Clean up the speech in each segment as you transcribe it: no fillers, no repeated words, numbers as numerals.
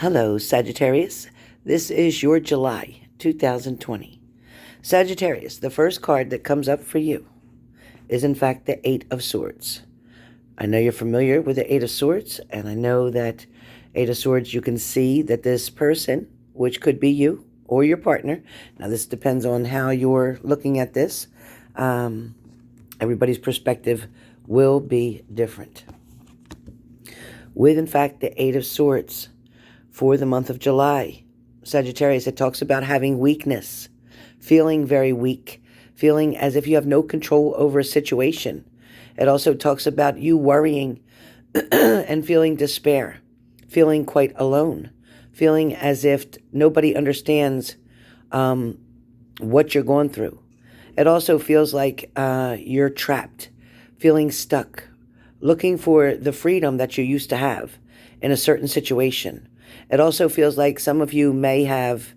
Hello, Sagittarius. This is your July 2020. Sagittarius, the first card that comes up for you is in fact the Eight of Swords. I know you're familiar with the Eight of Swords, and I know that Eight of Swords, you can see that this person, which could be you or your partner, now this depends on how you're looking at this. Everybody's perspective will be different. With, in fact, the Eight of Swords, for the month of July, Sagittarius, it talks about having weakness, feeling very weak, feeling as if you have no control over a situation. It also talks about you worrying and feeling despair, feeling quite alone, feeling as if nobody understands what you're going through. It also feels like you're trapped, feeling stuck, looking for the freedom that you used to have in a certain situation. It also feels like some of you may have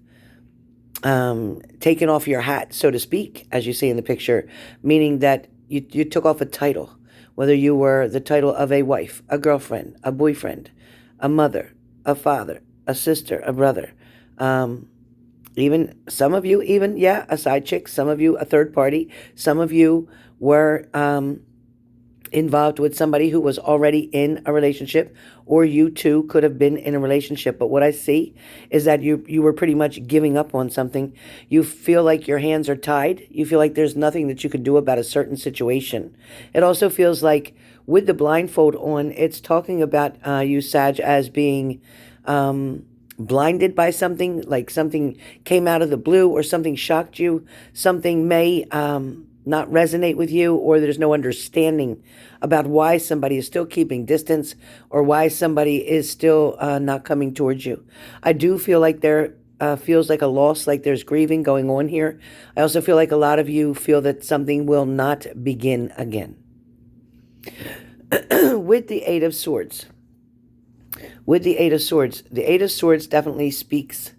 taken off your hat, so to speak, as you see in the picture, meaning that you took off a title, whether you were the title of a wife, a girlfriend, a boyfriend, a mother, a father, a sister, a brother, even some of you, a side chick, some of you a third party, some of you were involved with somebody who was already in a relationship, or you too could have been in a relationship. But what I see is that you were pretty much giving up on something. You feel like your hands are tied. You feel like there's nothing that you could do about a certain situation. It also feels like with the blindfold on, it's talking about you, Sag, as being blinded by something, like something came out of the blue or something shocked you. Something may not resonate with you, or there's no understanding about why somebody is still keeping distance or why somebody is still not coming towards you. I do feel like there feels like a loss, like there's grieving going on here. I also feel like a lot of you feel that something will not begin again. With the Eight of Swords, the Eight of Swords definitely speaks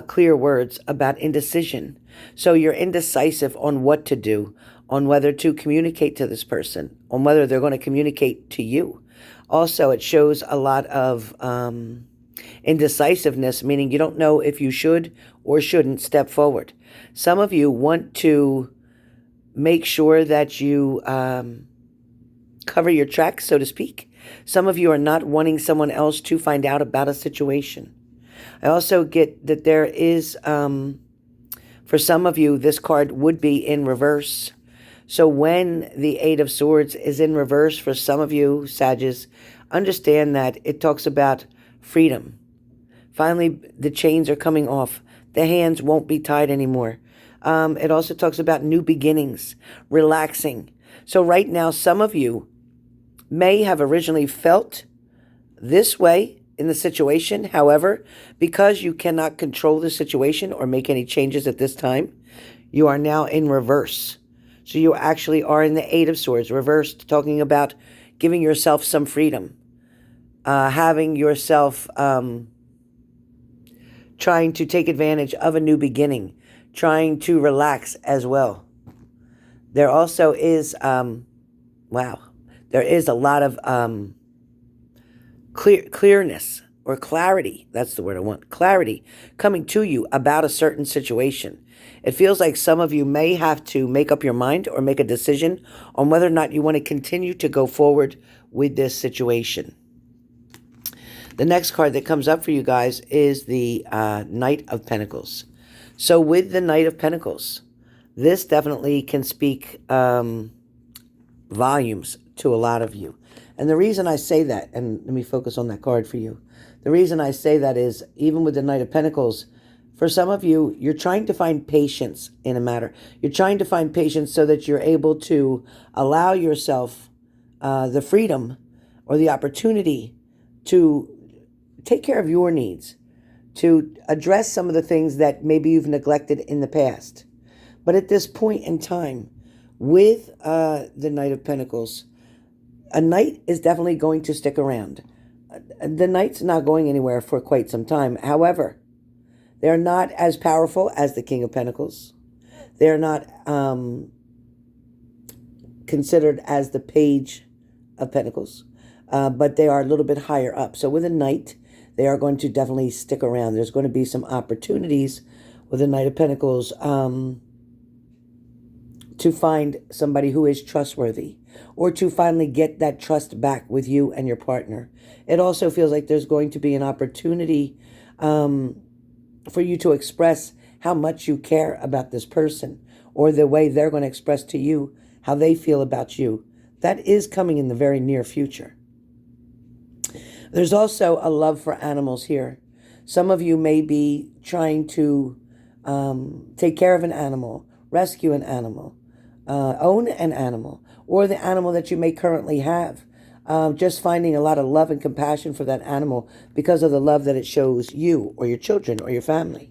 clear words about indecision. So you're indecisive on what to do, on whether to communicate to this person, on whether they're going to communicate to you. Also, it shows a lot of indecisiveness, meaning you don't know if you should or shouldn't step forward. Some of you want to make sure that you cover your tracks, so to speak. Some of you are not wanting someone else to find out about a situation. I also get that there is, for some of you, this card would be in reverse. So when the Eight of Swords is in reverse for some of you, Sagittarius, understand that it talks about freedom. Finally, the chains are coming off. The hands won't be tied anymore. It also talks about new beginnings, relaxing. So right now, some of you may have originally felt this way in the situation. However, because you cannot control the situation or make any changes at this time, you are now in reverse. So you actually are in the Eight of Swords, reversed, talking about giving yourself some freedom, having yourself trying to take advantage of a new beginning, trying to relax as well. There also is, there is a lot of clearness or clarity. That's the word I want. Clarity coming to you about a certain situation. It feels like some of you may have to make up your mind or make a decision on whether or not you want to continue to go forward with this situation. The next card that comes up for you guys is the Knight of Pentacles. So with the Knight of Pentacles, this definitely can speak volumes to a lot of you. And the reason I say that, and let me focus on that card for you. The reason I say that is, even with the Knight of Pentacles, for some of you, you're trying to find patience in a matter. You're trying to find patience so that you're able to allow yourself the freedom or the opportunity to take care of your needs, to address some of the things that maybe you've neglected in the past. But at this point in time, with the Knight of Pentacles, a knight is definitely going to stick around. The knight's not going anywhere for quite some time. However, they're not as powerful as the King of Pentacles. They're not considered as the Page of Pentacles, but they are a little bit higher up. So with a knight, they are going to definitely stick around. There's going to be some opportunities with the Knight of Pentacles to find somebody who is trustworthy, or to finally get that trust back with you and your partner. It also feels like there's going to be an opportunity for you to express how much you care about this person, or the way they're going to express to you how they feel about you. That is coming in the very near future. There's also a love for animals here. Some of you may be trying to take care of an animal, rescue an animal, own an animal, or the animal that you may currently have. Just finding a lot of love and compassion for that animal because of the love that it shows you or your children or your family.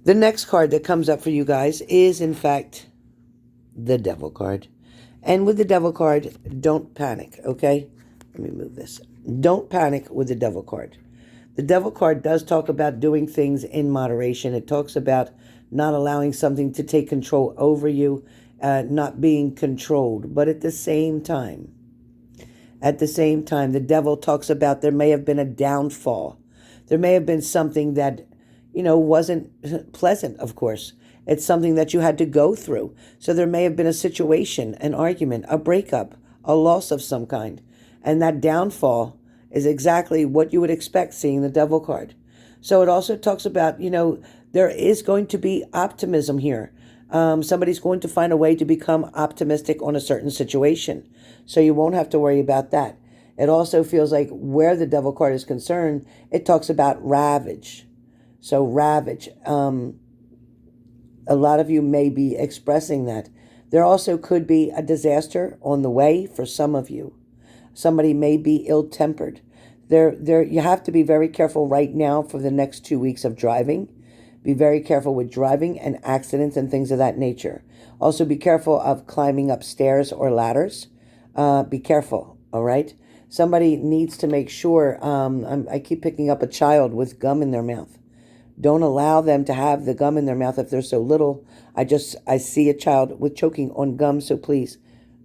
The next card that comes up for you guys is, in fact, the Devil card. And with the Devil card, don't panic, okay? Let me move this. Don't panic with the Devil card. The Devil card does talk about doing things in moderation. It talks about not allowing something to take control over you, not being controlled. But at the same time, the Devil talks about there may have been a downfall. There may have been something that, wasn't pleasant, of course. It's something that you had to go through. So there may have been a situation, an argument, a breakup, a loss of some kind. And that downfall is exactly what you would expect seeing the Devil card. So it also talks about, there is going to be optimism here. Somebody's going to find a way to become optimistic on a certain situation. So you won't have to worry about that. It also feels like where the Devil card is concerned, it talks about ravage. So ravage. A lot of you may be expressing that. There also could be a disaster on the way for some of you. Somebody may be ill-tempered. You have to be very careful right now for the next 2 weeks of driving. Be very careful with driving and accidents and things of that nature. Also be careful of climbing up stairs or ladders. Be careful, all right? Somebody needs to make sure, I keep picking up a child with gum in their mouth. Don't allow them to have the gum in their mouth if they're so little. I see a child with choking on gum, so please,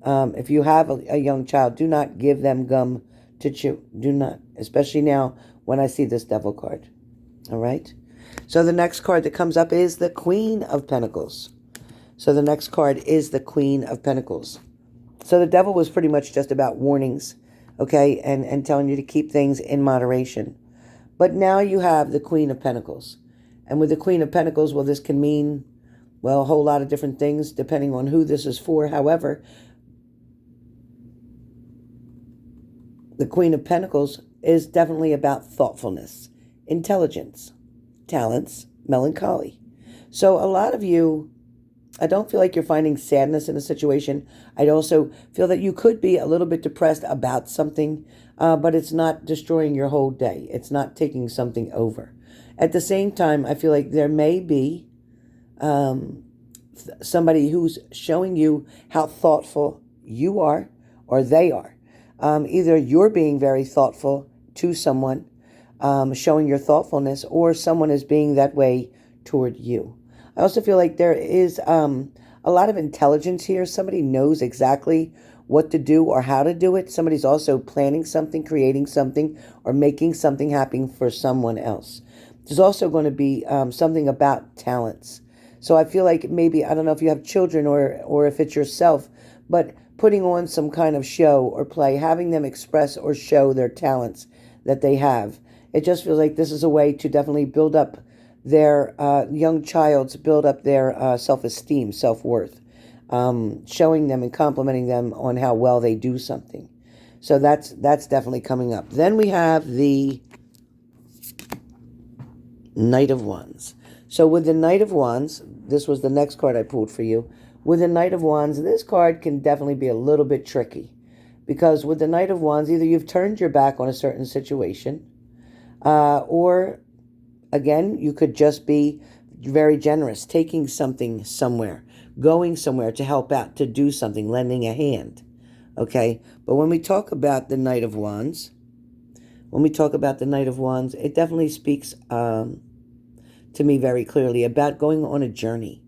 if you have a young child, do not give them gum to chew. Do not, especially now when I see this Devil card. All right? So the next card that comes up is the Queen of Pentacles. So the next card is the Queen of Pentacles. So the Devil was pretty much just about warnings, okay, and telling you to keep things in moderation. But now you have the Queen of Pentacles. And with the Queen of Pentacles, well, this can mean, well, a whole lot of different things depending on who this is for. However, the Queen of Pentacles is definitely about thoughtfulness, intelligence, talents, melancholy. So a lot of you, I don't feel like you're finding sadness in a situation. I also feel that you could be a little bit depressed about something, but it's not destroying your whole day. It's not taking something over. At the same time, I feel like there may be somebody who's showing you how thoughtful you are or they are. Either you're being very thoughtful to someone, showing your thoughtfulness, or someone is being that way toward you. I also feel like there is a lot of intelligence here. Somebody knows exactly what to do or how to do it. Somebody's also planning something, creating something, or making something happen for someone else. There's also going to be something about talents. So I feel like maybe, I don't know if you have children or if it's yourself, but putting on some kind of show or play, having them express or show their talents that they have. It just feels like this is a way to definitely build up their young child's, build up their self-esteem, self-worth, showing them and complimenting them on how well they do something. So that's definitely coming up. Then we have the Knight of Wands. So with the Knight of Wands, this was the next card I pulled for you. With the Knight of Wands, this card can definitely be a little bit tricky. Because with the Knight of Wands, either you've turned your back on a certain situation, or, again, you could just be very generous, taking something somewhere, going somewhere to help out, to do something, lending a hand. Okay? But when we talk about the Knight of Wands, it definitely speaks to me very clearly about going on a journey.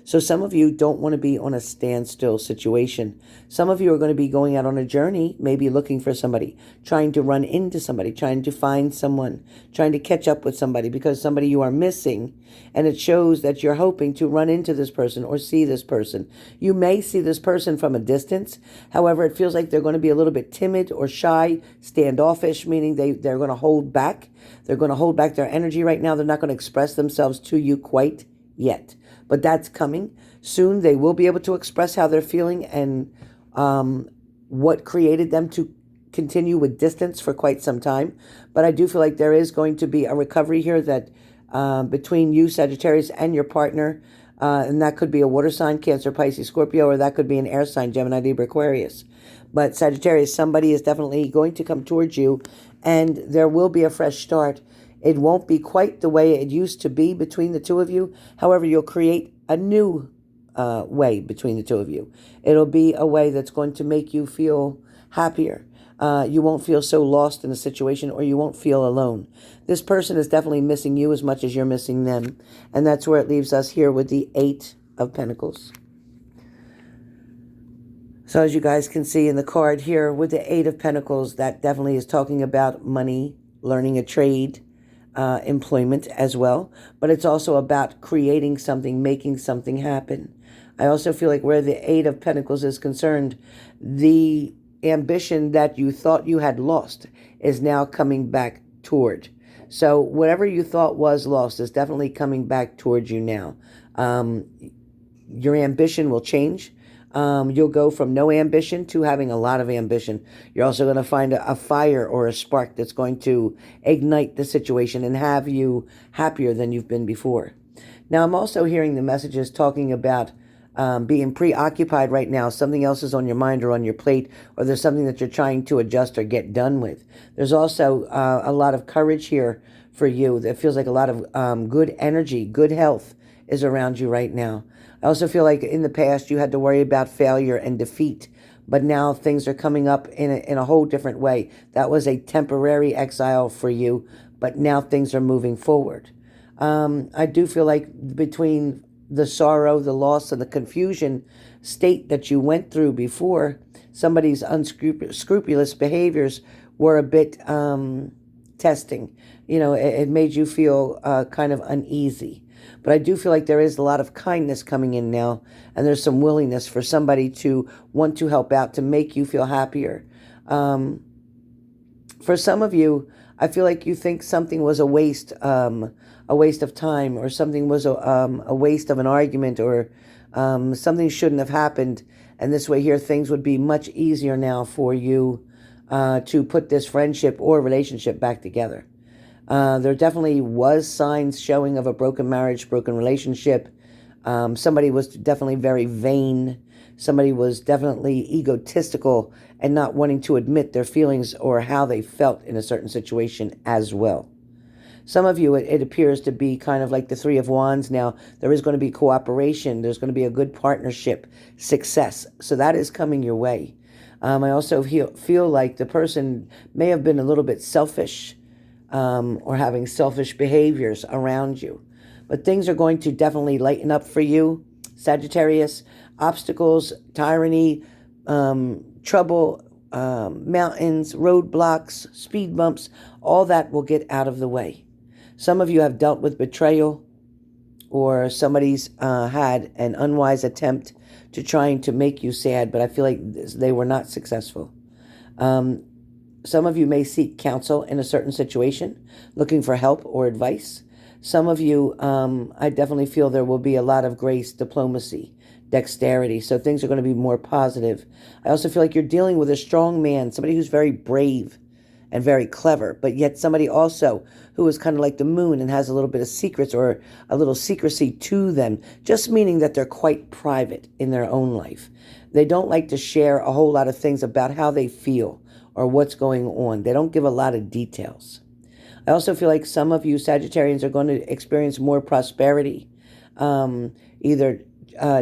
So some of you don't want to be on a standstill situation. Some of you are going to be going out on a journey, maybe looking for somebody, trying to run into somebody, trying to find someone, trying to catch up with somebody because somebody you are missing. And it shows that you're hoping to run into this person or see this person. You may see this person from a distance. However, it feels like they're going to be a little bit timid or shy, standoffish, meaning they're going to hold back. They're going to hold back their energy right now. They're not going to express themselves to you quite yet. But that's coming. Soon they will be able to express how they're feeling and what created them to continue with distance for quite some time. But I do feel like there is going to be a recovery here that between you, Sagittarius, and your partner, and that could be a water sign, Cancer, Pisces, Scorpio, or that could be an air sign, Gemini, Libra, Aquarius. But Sagittarius, somebody is definitely going to come towards you, and there will be a fresh start. It won't be quite the way it used to be between the two of you. However, you'll create a new way between the two of you. It'll be a way that's going to make you feel happier. You won't feel so lost in a situation, or you won't feel alone. This person is definitely missing you as much as you're missing them. And that's where it leaves us here with the 8 of Pentacles. So as you guys can see in the card here with the 8 of Pentacles, that definitely is talking about money, learning a trade, employment as well. But it's also about creating something, making something happen. I also feel like where the 8 of Pentacles is concerned, the ambition that you thought you had lost is now coming back toward. So whatever you thought was lost is definitely coming back towards you now. Your ambition will change. You'll go from no ambition to having a lot of ambition. You're also going to find a fire or a spark that's going to ignite the situation and have you happier than you've been before. Now, I'm also hearing the messages talking about being preoccupied right now. Something else is on your mind or on your plate, or there's something that you're trying to adjust or get done with. There's also a lot of courage here for you. That feels like a lot of good energy, good health is around you right now. I also feel like in the past you had to worry about failure and defeat, but now things are coming up in a whole different way. That was a temporary exile for you, but now things are moving forward. I do feel like between the sorrow, the loss, and the confusion state that you went through before, somebody's unscrupulous behaviors were a bit testing. You know, it made you feel kind of uneasy. But I do feel like there is a lot of kindness coming in now, and there's some willingness for somebody to want to help out, to make you feel happier. For some of you, I feel like you think something was a waste of time, or something was a waste of an argument, or something shouldn't have happened. And this way here, things would be much easier now for you to put this friendship or relationship back together. There definitely was signs showing of a broken marriage, broken relationship. Somebody was definitely very vain. Somebody was definitely egotistical and not wanting to admit their feelings or how they felt in a certain situation as well. Some of you, it appears to be kind of like the 3 of Wands now. There is going to be cooperation. There's going to be a good partnership, success. So that is coming your way. I also feel like the person may have been a little bit selfish, or having selfish behaviors around you. But things are going to definitely lighten up for you, Sagittarius. Obstacles, tyranny, trouble, mountains, roadblocks, speed bumps, all that will get out of the way. Some of you have dealt with betrayal, or somebody's had an unwise attempt to trying to make you sad, but I feel like they were not successful. Some of you may seek counsel in a certain situation, looking for help or advice. Some of you, I definitely feel there will be a lot of grace, diplomacy, dexterity. So things are going to be more positive. I also feel like you're dealing with a strong man, somebody who's very brave and very clever, but yet somebody also who is kind of like the moon and has a little bit of secrets or a little secrecy to them, just meaning that they're quite private in their own life. They don't like to share a whole lot of things about how they feel or what's going on. They don't give a lot of details. I also feel like some of you Sagittarians are going to experience more prosperity, either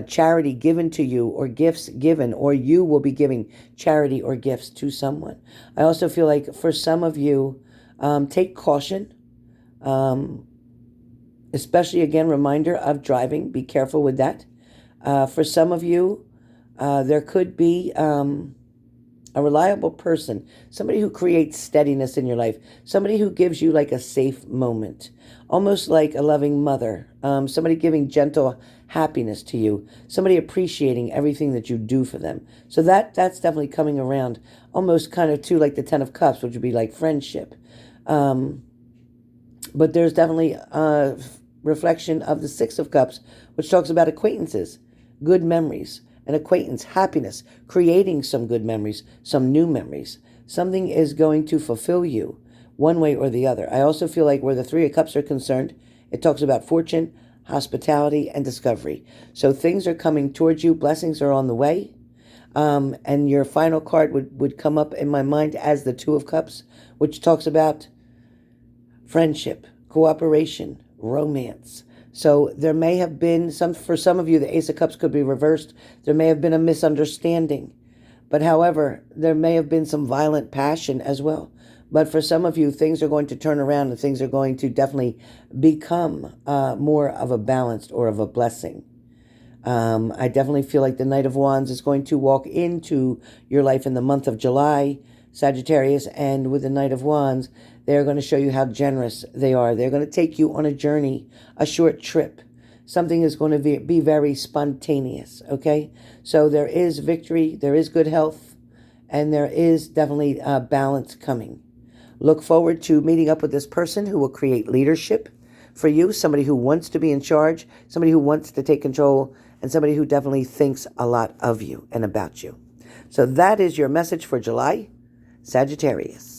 charity given to you or gifts given, or you will be giving charity or gifts to someone. I also feel like for some of you, take caution, especially, again, reminder of driving. Be careful with that. For some of you, there could be a reliable person, somebody who creates steadiness in your life, somebody who gives you like a safe moment, almost like a loving mother, somebody giving gentle happiness to you, somebody appreciating everything that you do for them. So that's definitely coming around, almost kind of to like the Ten of Cups, which would be like friendship. Um, but there's definitely a reflection of the Six of Cups, which talks about acquaintances, good memories, an acquaintance, happiness, creating some good memories, some new memories. Something is going to fulfill you one way or the other. I also feel like where the Three of Cups are concerned, it talks about fortune, hospitality, and discovery. So things are coming towards you, blessings are on the way. And your final card would come up in my mind as the Two of Cups, which talks about friendship, cooperation, romance. So there may have been for some of you, the Ace of Cups could be reversed. There may have been a misunderstanding. But however, there may have been some violent passion as well. But for some of you, things are going to turn around and things are going to definitely become more of a balanced or of a blessing. I definitely feel like the Knight of Wands is going to walk into your life in the month of July, Sagittarius, and with the Knight of Wands, they're going to show you how generous they are. They're going to take you on a journey, a short trip. Something is going to be very spontaneous, okay? So there is victory, there is good health, and there is definitely balance coming. Look forward to meeting up with this person who will create leadership for you, somebody who wants to be in charge, somebody who wants to take control, and somebody who definitely thinks a lot of you and about you. So that is your message for July, Sagittarius.